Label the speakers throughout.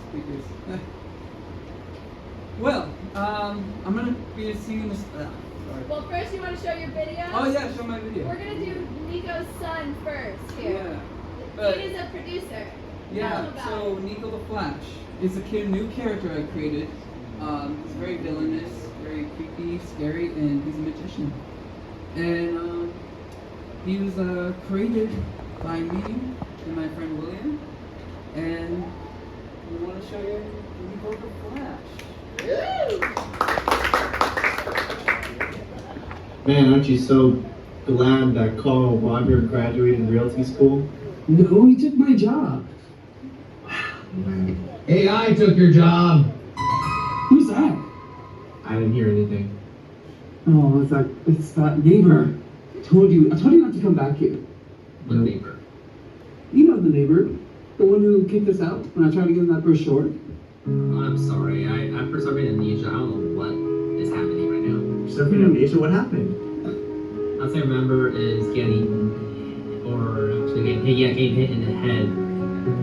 Speaker 1: Speakers. Well, I'm gonna be singing this. Sorry.
Speaker 2: Well, first you want to show your video?
Speaker 1: Oh yeah, show my video.
Speaker 2: We're gonna do Nico's son first here.
Speaker 1: Yeah.
Speaker 2: He is a producer.
Speaker 1: Yeah. So Nico the Flash is a new character I created. He's very villainous, very creepy, scary, and he's a magician. And he was created by me and my friend William. And we want to show you Nico the Flash.
Speaker 3: Man, aren't you so glad that Carl Roger graduated realty school?
Speaker 4: No, he took my job.
Speaker 5: AI took your job.
Speaker 4: Who's that?
Speaker 3: I didn't hear anything.
Speaker 4: Oh, it's that neighbor. I told you not to come back here.
Speaker 5: What neighbor?
Speaker 4: You know the neighbor. The one who kicked us out when I tried to give him that first short.
Speaker 5: I'm sorry. I'm for some reason amnesia. I don't know what is happening right now.
Speaker 3: Suffering amnesia, what happened?
Speaker 5: Last thing I remember is getting hit in the head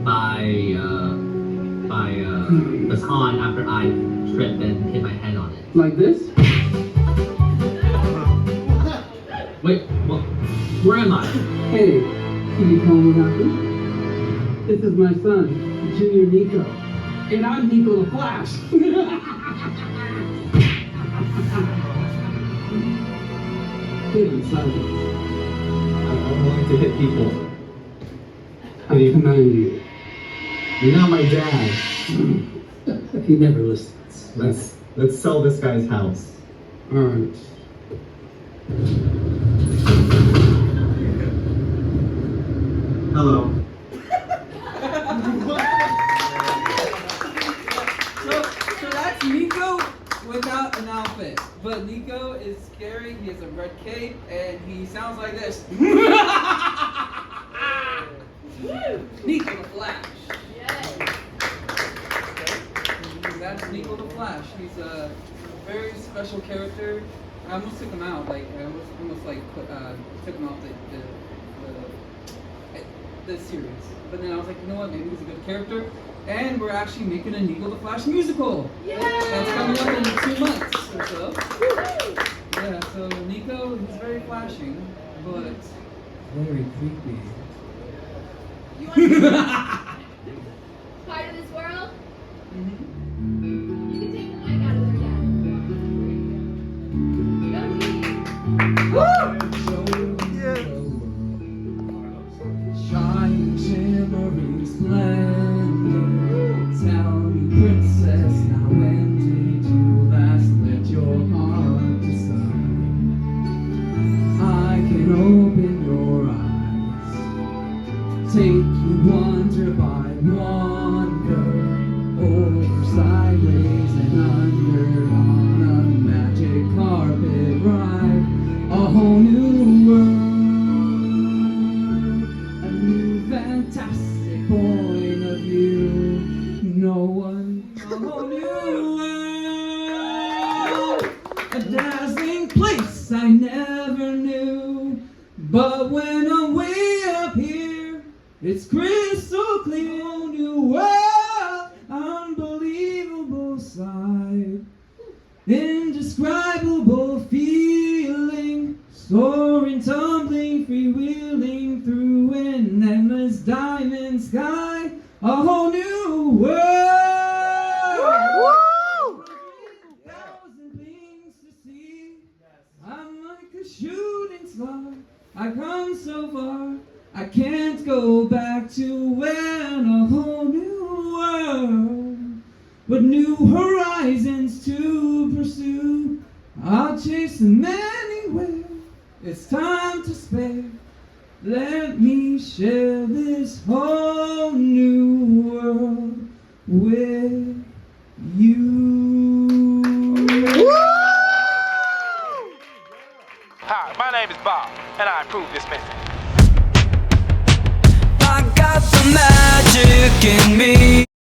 Speaker 5: by baton after I tripped and hit my head on it.
Speaker 4: Like this?
Speaker 5: Wait, what? Where am I?
Speaker 4: Hey, can you call me happy? This is my son, Junior Nico. And I'm Nico the Flash. Hit him, son.
Speaker 3: I don't like to hit people.
Speaker 4: I command you.
Speaker 3: You're not my dad.
Speaker 4: He never listens.
Speaker 3: Let's sell this guy's house.
Speaker 4: Alright.
Speaker 3: Hello.
Speaker 1: So that's Nico without an outfit. But Nico is scary, he has a red cape, and he sounds like this. Nico the Flash.
Speaker 2: Yes.
Speaker 1: That's Nico the Flash. He's a very special character. I almost took him out, took him off the series. But then I was like, you know what, maybe he's a good character. And we're actually making a Nico the Flash musical.
Speaker 2: Yay!
Speaker 1: That's coming up in 2 months or so. Yeah, so Nico, he's very flashing, but very creepy.
Speaker 2: You want to be part of this world?
Speaker 1: Mm-hmm.
Speaker 2: You can take the mic out of there, yeah.
Speaker 1: Shining, shimmering splendor. Tell me, princess, now when did you last let your heart decide? I can open your eyes, take you wonder by wonder, over, sideways, and under on a magic carpet ride, a whole new world, a new fantastic point of view. No one, a whole new world, a dazzling place I never knew. But when I'm way up here, it's crystal clear. Whole new world, unbelievable sight, indescribable feeling, soaring, tumbling, freewheeling through an endless diamond sky. A whole new world. Thousand things to see. I'm like a shooting star. I've come so far. I can't go back to when. A whole new world, but new horizons to pursue. I'll chase them anywhere. It's time to spare. Let me share this whole new world with you.
Speaker 6: Hi, my name is Bob, and I approve this message.
Speaker 7: I got the magic in me.